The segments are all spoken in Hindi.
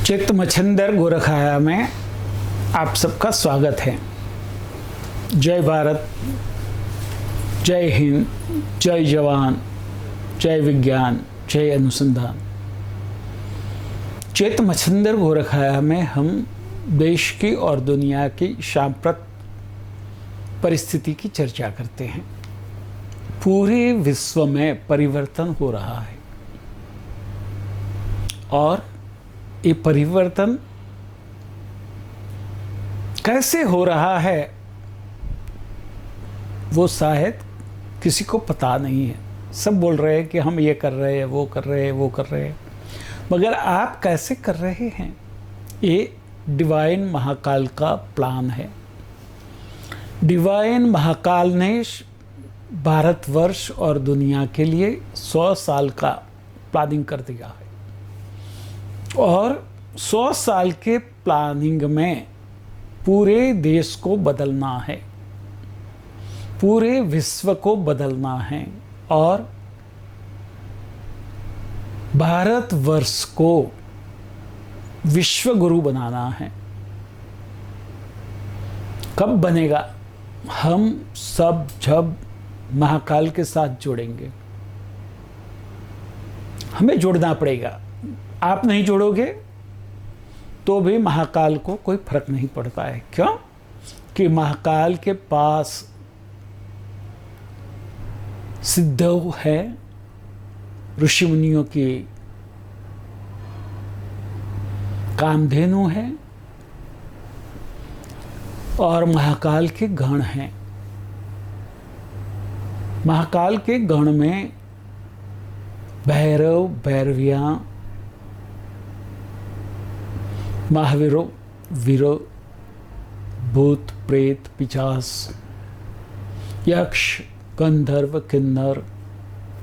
चित्त मच्छिंदर गोरखाया में आप सबका स्वागत है। जय भारत, जय हिंद, जय जवान, जय विज्ञान, जय अनुसंधान। चित्त मच्छिंदर गोरखाया में हम देश की और दुनिया की सांप्रत परिस्थिति की चर्चा करते हैं। पूरे विश्व में परिवर्तन हो रहा है और ये परिवर्तन कैसे हो रहा है वो शायद किसी को पता नहीं है। सब बोल रहे हैं कि हम ये कर रहे हैं, वो कर रहे हैं, वो कर रहे हैं, मगर आप कैसे कर रहे हैं? ये डिवाइन महाकाल का प्लान है। डिवाइन महाकाल ने भारतवर्ष और दुनिया के लिए 100 साल का प्लानिंग कर दिया है और 100 साल के प्लानिंग में पूरे देश को बदलना है, पूरे विश्व को बदलना है और भारतवर्ष को विश्व गुरु बनाना है। कब बनेगा? हम सब जब महाकाल के साथ जुड़ेंगे। हमें जुड़ना पड़ेगा। आप नहीं जोड़ोगे तो भी महाकाल को कोई फर्क नहीं पड़ता है। क्यों? कि महाकाल के पास सिद्ध है, ऋषि मुनियों की कामधेनु है और महाकाल के गण हैं। महाकाल के गण में भैरव, भैरवियां, महावीरों, वीरों, भूत, प्रेत, पिशाच, यक्ष, गंधर्व, किन्नर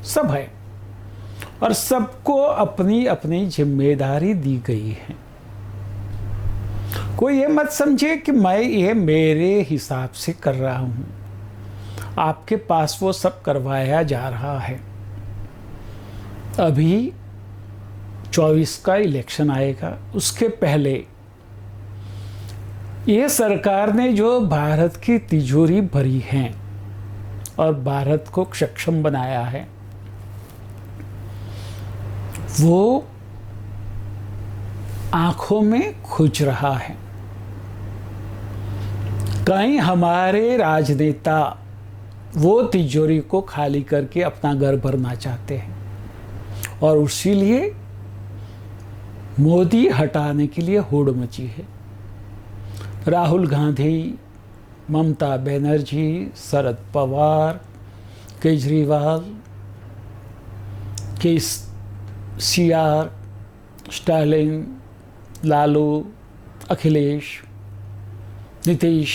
सब है और सबको अपनी अपनी जिम्मेदारी दी गई है। कोई ये मत समझे कि मैं ये मेरे हिसाब से कर रहा हूं। आपके पास वो सब करवाया जा रहा है। अभी 24 का इलेक्शन आएगा, उसके पहले ये सरकार ने जो भारत की तिजोरी भरी है और भारत को सक्षम बनाया है, वो आंखों में खुज रहा है। कहीं हमारे राजनेता वो तिजोरी को खाली करके अपना घर भरना चाहते हैं और इसीलिए मोदी हटाने के लिए होड़ मची है। राहुल गांधी, ममता बनर्जी, शरद पवार, केजरीवाल, केसीआर, स्टालिन, लालू, अखिलेश, नीतीश,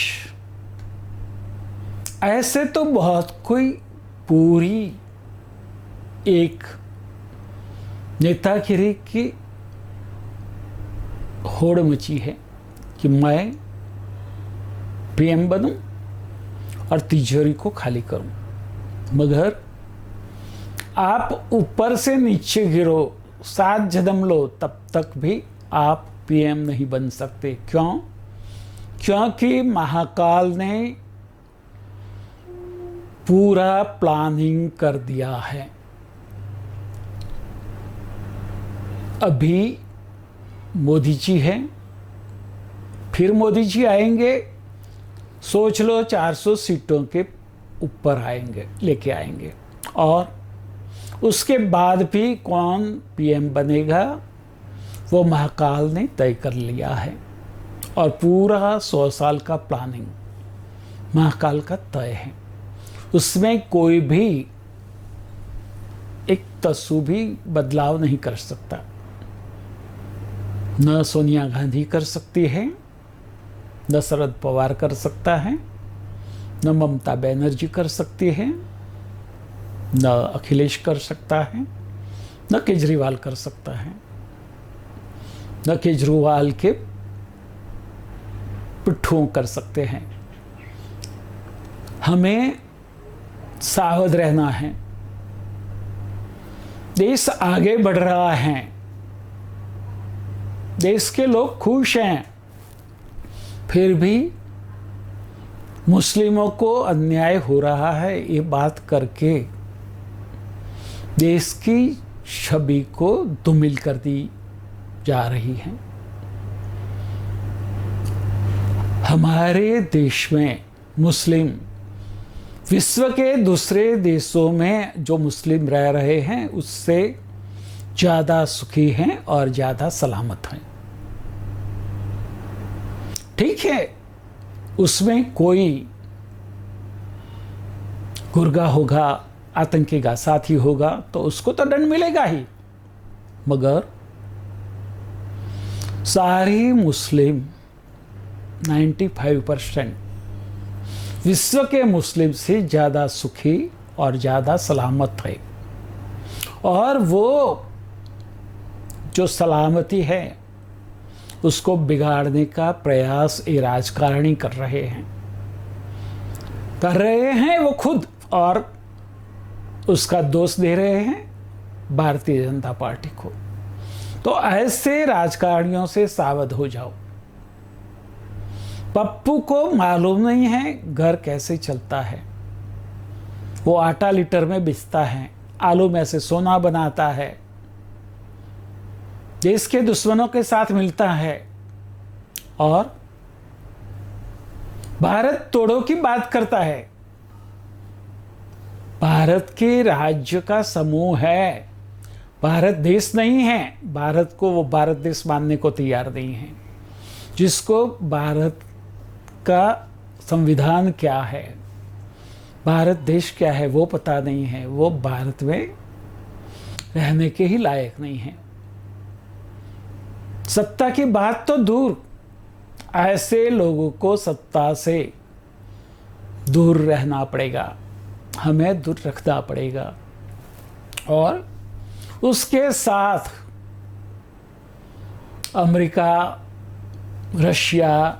ऐसे तो बहुत कोई पूरी एक नेतागिरी की होड़ मची है कि मैं पीएम बनूं और तिजोरी को खाली करूं। मगर आप ऊपर से नीचे गिरो, 7 जन्म लो, तब तक भी आप पीएम नहीं बन सकते। क्यों? क्योंकि महाकाल ने पूरा प्लानिंग कर दिया है। अभी मोदी जी हैं, फिर मोदी जी आएंगे, सोच लो 400 सीटों के ऊपर आएंगे, लेके आएंगे और उसके बाद भी कौन पीएम बनेगा वो महाकाल ने तय कर लिया है और पूरा 100 साल का प्लानिंग महाकाल का तय है। उसमें कोई भी एक तस्सु भी बदलाव नहीं कर सकता। न सोनिया गांधी कर सकती है, न शरद पवार कर सकता है, न ममता बनर्जी कर सकती है, न अखिलेश कर सकता है, न केजरीवाल कर सकता है, न केजरीवाल के पिट्ठुओं कर सकते हैं। हमें सावध रहना है। देश आगे बढ़ रहा है, देश के लोग खुश हैं, फिर भी मुस्लिमों को अन्याय हो रहा है, ये बात करके देश की छवि को धूमिल कर दी जा रही है। हमारे देश में मुस्लिम विश्व के दूसरे देशों में जो मुस्लिम रह रहे हैं उससे ज़्यादा सुखी हैं और ज़्यादा सलामत हैं। ठीक है, उसमें कोई गुर्गा होगा, आतंकी का साथी होगा तो उसको तो दंड मिलेगा ही, मगर सारी मुस्लिम 95% विश्व के मुस्लिम से ज़्यादा सुखी और ज़्यादा सलामत है। और वो जो सलामती है उसको बिगाड़ने का प्रयास ये राजकारणी कर रहे हैं वो खुद, और उसका दोष दे रहे हैं भारतीय जनता पार्टी को। तो ऐसे राजकारणियों से सावध हो जाओ। पप्पू को मालूम नहीं है घर कैसे चलता है। वो आटा लीटर में बेचता है, आलू में से सोना बनाता है, देश के दुश्मनों के साथ मिलता है और भारत तोड़ो की बात करता है। भारत के राज्य का समूह है, भारत देश नहीं है। भारत को वो भारत देश मानने को तैयार नहीं है। जिसको भारत का संविधान क्या है, भारत देश क्या है वो पता नहीं है, वो भारत में रहने के ही लायक नहीं है। सत्ता की बात तो दूर, ऐसे लोगों को सत्ता से दूर रहना पड़ेगा, हमें दूर रखना पड़ेगा। और उसके साथ अमेरिका, रशिया,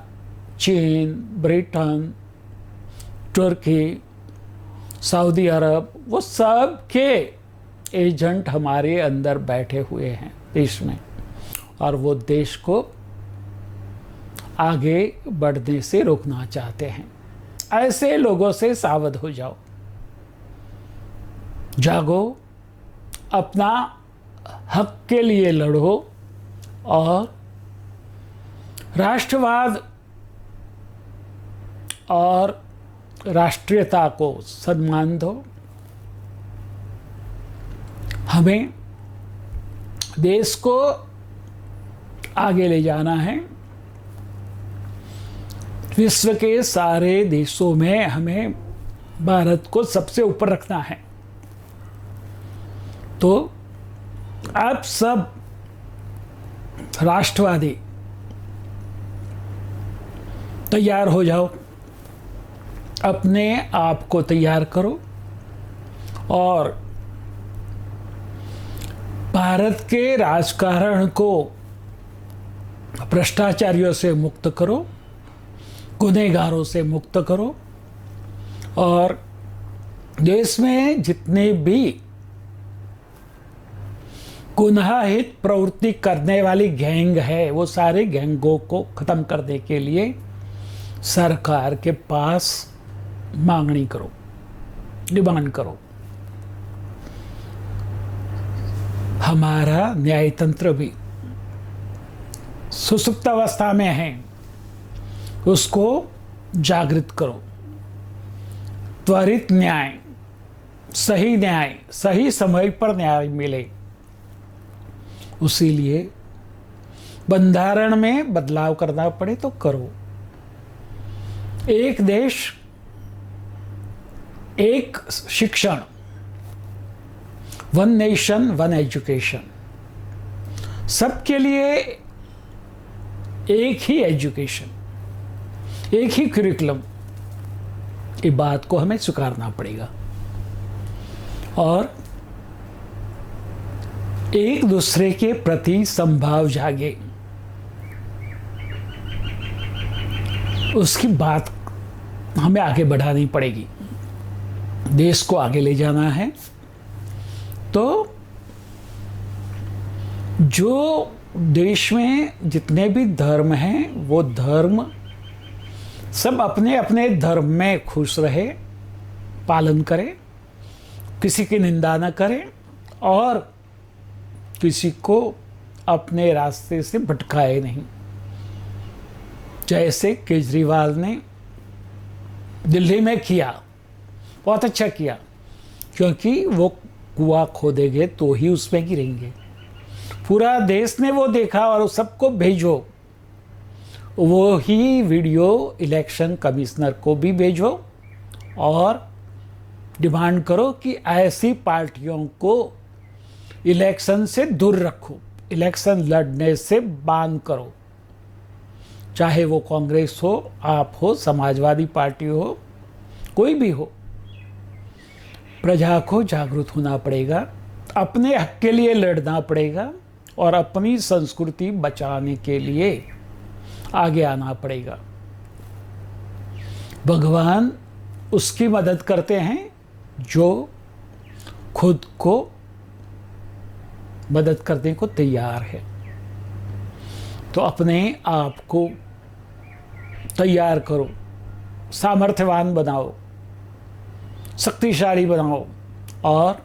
चीन, ब्रिटेन, तुर्की, सऊदी अरब, वो सब के एजेंट हमारे अंदर बैठे हुए हैं देश में, और वो देश को आगे बढ़ने से रोकना चाहते हैं। ऐसे लोगों से सावध हो जाओ, जागो, अपना हक के लिए लड़ो और राष्ट्रवाद और राष्ट्रीयता को सम्मान दो। हमें देश को आगे ले जाना है। विश्व के सारे देशों में हमें भारत को सबसे ऊपर रखना है। तो आप सब राष्ट्रवादी तैयार हो जाओ, अपने आप को तैयार करो और भारत के राजकारण को भ्रष्टाचारियों से मुक्त करो, गुनहगारों से मुक्त करो, और देश में जितने भी गुनाहित प्रवृत्ति करने वाली गैंग है वो सारे गैंगों को खत्म करने के लिए सरकार के पास मांगनी करो, डिमांड करो। हमारा न्यायतंत्र भी सुसुप्त अवस्था में है, उसको जागृत करो। त्वरित न्याय, सही समय पर न्याय मिले, उसी लिए बंधारण में बदलाव करना पड़े तो करो। एक देश, एक शिक्षण, वन नेशन वन एजुकेशन, सबके लिए एक ही एजुकेशन, एक ही करिकुलम, ये बात को हमें स्वीकारना पड़ेगा। और एक दूसरे के प्रति संभाव जागे, उसकी बात हमें आगे बढ़ानी पड़ेगी। देश को आगे ले जाना है तो जो देश में जितने भी धर्म हैं वो धर्म सब अपने अपने धर्म में खुश रहे, पालन करें, किसी की निंदा न करें और किसी को अपने रास्ते से भटकाए नहीं। जैसे केजरीवाल ने दिल्ली में किया, बहुत अच्छा किया, क्योंकि वो कुआं खोदेंगे तो ही उसमें गिरेंगे। पूरा देश ने वो देखा और सबको भेजो, वो ही वीडियो इलेक्शन कमिश्नर को भी भेजो और डिमांड करो कि ऐसी पार्टियों को इलेक्शन से दूर रखो, इलेक्शन लड़ने से बान करो। चाहे वो कांग्रेस हो, आप हो, समाजवादी पार्टी हो, कोई भी हो। प्रजा को जागरूक होना पड़ेगा, अपने हक के लिए लड़ना पड़ेगा और अपनी संस्कृति बचाने के लिए आगे आना पड़ेगा। भगवान उसकी मदद करते हैं जो खुद को मदद करने को तैयार है। तो अपने आप को तैयार करो, सामर्थ्यवान बनाओ, शक्तिशाली बनाओ और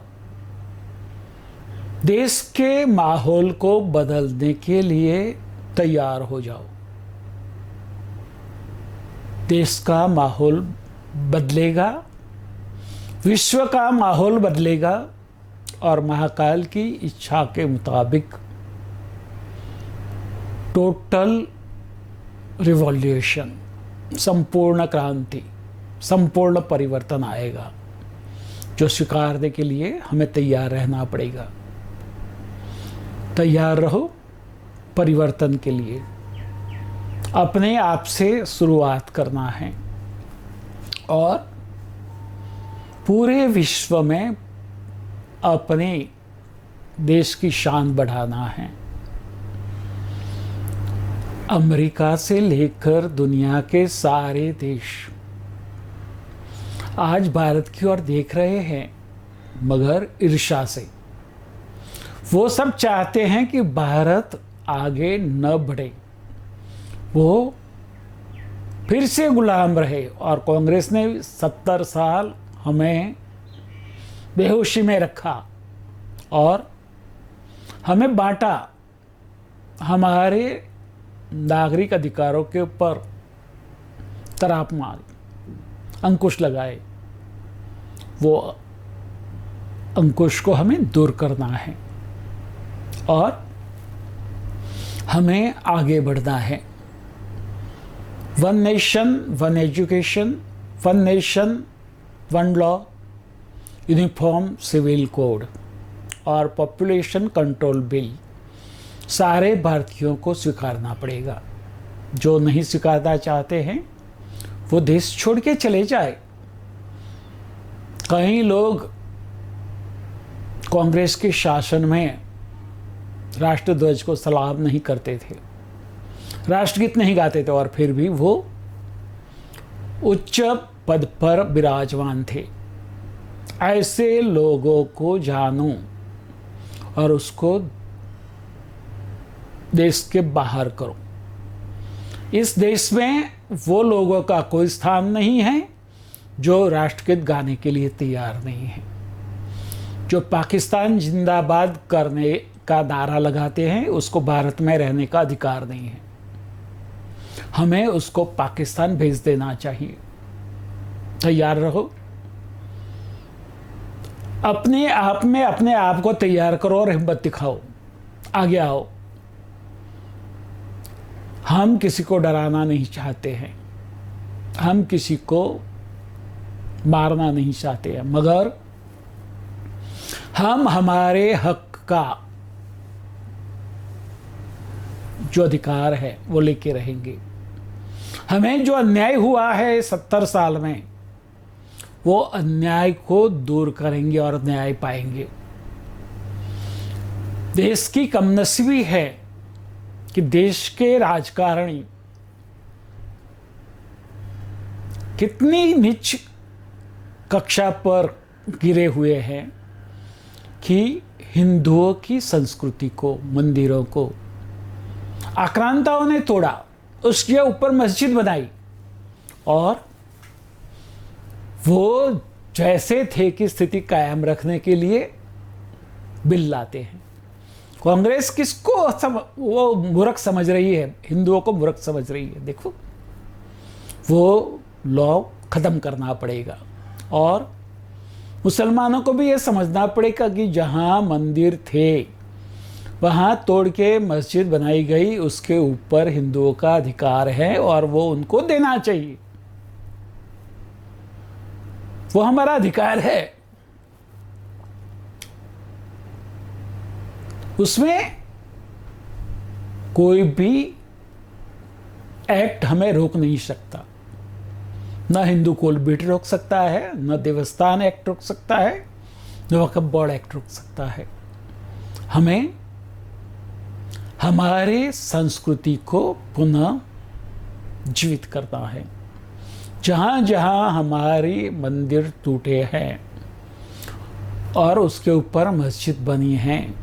देश के माहौल को बदलने के लिए तैयार हो जाओ। देश का माहौल बदलेगा, विश्व का माहौल बदलेगा और महाकाल की इच्छा के मुताबिक टोटल रिवॉल्यूशन, संपूर्ण क्रांति, संपूर्ण परिवर्तन आएगा, जो स्वीकारने के लिए हमें तैयार रहना पड़ेगा। तैयार रहो परिवर्तन के लिए। अपने आप से शुरुआत करना है और पूरे विश्व में अपने देश की शान बढ़ाना है। अमेरिका से लेकर दुनिया के सारे देश आज भारत की ओर देख रहे हैं, मगर ईर्ष्या से। वो सब चाहते हैं कि भारत आगे न बढ़े, वो फिर से गुलाम रहे। और कांग्रेस ने 70 साल हमें बेहोशी में रखा और हमें बांटा, हमारे नागरिक अधिकारों के ऊपर तराप मार, अंकुश लगाए। वो अंकुश को हमें दूर करना है और हमें आगे बढ़ना है। One nation, one education, one nation, one law, uniform civil code और पॉपुलेशन कंट्रोल बिल सारे भारतीयों को स्वीकारना पड़ेगा। जो नहीं स्वीकारना चाहते हैं वो देश छोड़ के चले जाए। कई लोग कांग्रेस के शासन में राष्ट्रध्वज को सलाम नहीं करते थे, राष्ट्रगीत नहीं गाते थे और फिर भी वो उच्च पद पर विराजमान थे। ऐसे लोगों को जानो और उसको देश के बाहर करो। इस देश में वो लोगों का कोई स्थान नहीं है जो राष्ट्रगीत गाने के लिए तैयार नहीं है, जो पाकिस्तान जिंदाबाद करने का नारा लगाते हैं। उसको भारत में रहने का अधिकार नहीं है, हमें उसको पाकिस्तान भेज देना चाहिए। तैयार रहो, अपने आप में अपने आप को तैयार करो और हिम्मत दिखाओ, आगे आओ। हम किसी को डराना नहीं चाहते हैं, हम किसी को मारना नहीं चाहते हैं, मगर हम हमारे हक का जो अधिकार है वो लेके रहेंगे। हमें जो अन्याय हुआ है 70 साल में, वो अन्याय को दूर करेंगे और न्याय पाएंगे। देश की कमनसीबी है कि देश के राजकारणी कितनी नीच कक्षा पर गिरे हुए हैं कि हिंदुओं की संस्कृति को, मंदिरों को आक्रांताओं ने तोड़ा, उसके ऊपर मस्जिद बनाई और वो जैसे थे कि स्थिति कायम रखने के लिए बिल लाते हैं। कांग्रेस किसको वो मूर्ख समझ रही है, हिंदुओं को मूर्ख समझ रही है। देखो, वो लॉ खत्म करना पड़ेगा और मुसलमानों को भी ये समझना पड़ेगा कि जहां मंदिर थे वहां तोड़ के मस्जिद बनाई गई, उसके ऊपर हिंदुओं का अधिकार है और वो उनको देना चाहिए। वो हमारा अधिकार है। उसमें कोई भी एक्ट हमें रोक नहीं सकता। न हिंदू कोल बिट रोक सकता है, न देवस्थान एक्ट रोक सकता है, न वक्फ बोर्ड एक्ट रोक सकता है। हमें हमारे संस्कृति को पुनः जीवित करना है। जहां जहां हमारी मंदिर टूटे हैं और उसके ऊपर मस्जिद बनी हैं,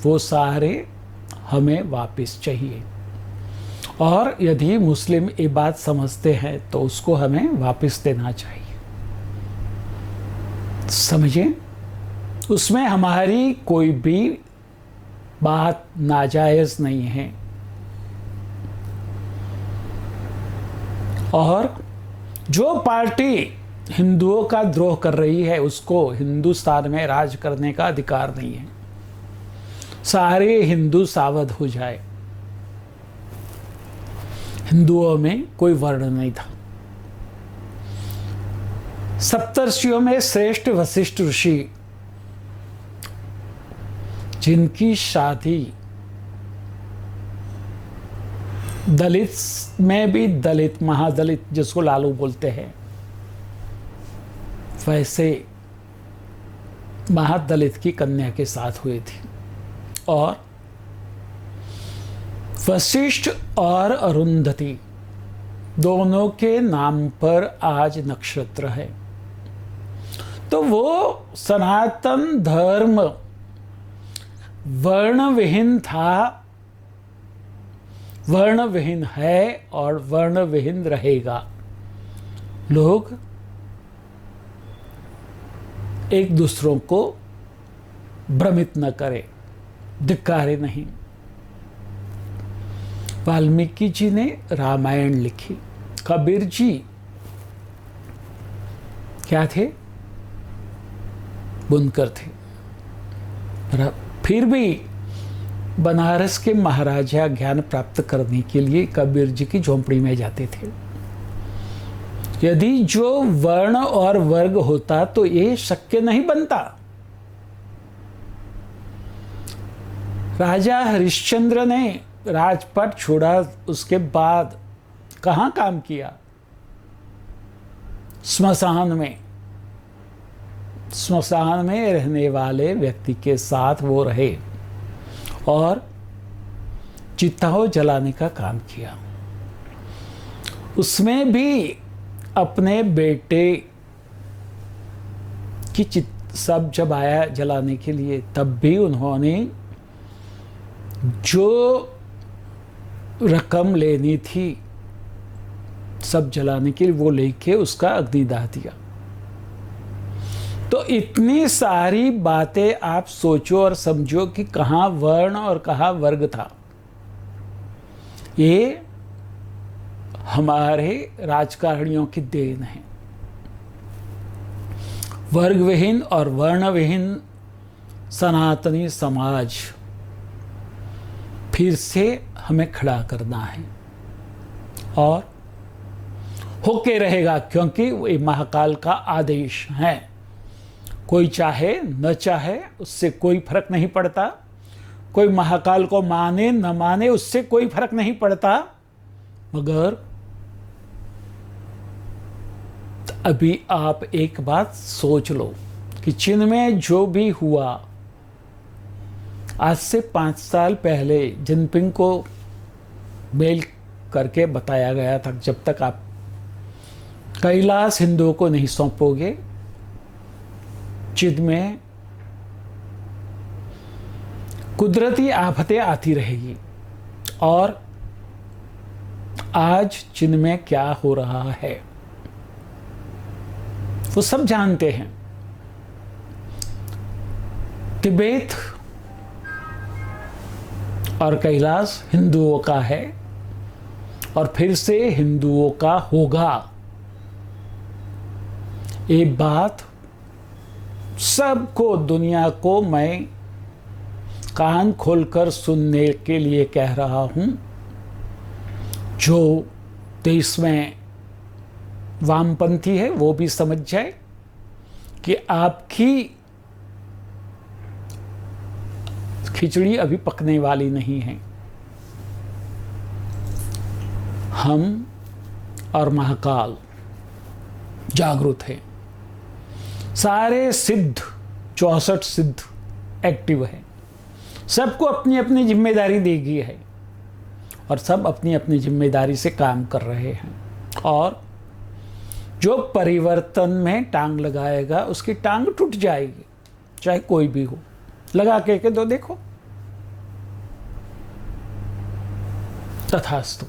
वो सारे हमें वापस चाहिए। और यदि मुस्लिम ये बात समझते हैं तो उसको हमें वापस देना चाहिए। समझे? उसमें हमारी कोई भी बात नाजायज नहीं है। और जो पार्टी हिंदुओं का द्रोह कर रही है उसको हिंदुस्तान में राज करने का अधिकार नहीं है। सारे हिंदू सावध हो जाए। हिंदुओं में कोई वर्ण नहीं था। सप्तर्षियों में श्रेष्ठ वशिष्ठ ऋषि, जिनकी शादी दलित में भी दलित, महादलित जिसको लालू बोलते हैं, वैसे महादलित की कन्या के साथ हुई थी। और वशिष्ठ और अरुंधति दोनों के नाम पर आज नक्षत्र है। तो वो सनातन धर्म वर्णविहीन था, वर्णविहीन है और वर्णविहीन रहेगा। लोग एक दूसरों को भ्रमित न करें, धिक्कारे नहीं। वाल्मीकि जी ने रामायण लिखी, कबीर जी क्या थे? बुनकर थे। फिर भी बनारस के महाराजा ज्ञान प्राप्त करने के लिए कबीर जी की झोंपड़ी में जाते थे। यदि जो वर्ण और वर्ग होता तो ये शक्य नहीं बनता। राजा हरिश्चंद्र ने राजपाट छोड़ा, उसके बाद कहाँ काम किया? स्मशान में। स्मशान में रहने वाले व्यक्ति के साथ वो रहे और चिताओं जलाने का काम किया। उसमें भी अपने बेटे की सब जब आया जलाने के लिए, तब भी उन्होंने जो रकम लेनी थी सब जलाने के लिए, वो लेके उसका अग्निदाह दिया। तो इतनी सारी बातें आप सोचो और समझो कि कहाँ वर्ण और कहाँ वर्ग था। ये हमारे राजकारणियों की देन है। वर्गविहीन और वर्णविहीन सनातनी समाज फिर से हमें खड़ा करना है और होके रहेगा, क्योंकि ये महाकाल का आदेश है। कोई चाहे न चाहे उससे कोई फर्क नहीं पड़ता। कोई महाकाल को माने न माने उससे कोई फर्क नहीं पड़ता। मगर अभी आप एक बात सोच लो कि चीन में जो भी हुआ, आज से 5 साल पहले जिनपिंग को मेल करके बताया गया था, जब तक आप कैलाश हिंदुओं को नहीं सौंपोगे, चीन में कुदरती आफतें आती रहेगी और आज चीन में क्या हो रहा है वो सब जानते हैं। तिब्बत और कैलाश हिंदुओं का है और फिर से हिंदुओं का होगा। ये बात सबको, दुनिया को मैं कान खोलकर सुनने के लिए कह रहा हूं। जो देश में वामपंथी है वो भी समझ जाए कि आपकी खिचड़ी अभी पकने वाली नहीं है। हम और महाकाल जागरूक हैं। सारे सिद्ध 64 सिद्ध एक्टिव है। सबको अपनी अपनी जिम्मेदारी दी गई है और सब अपनी अपनी जिम्मेदारी से काम कर रहे हैं। और जो परिवर्तन में टांग लगाएगा उसकी टांग टूट जाएगी, चाहे कोई भी हो। लगा के तो देखो। तथास्तु।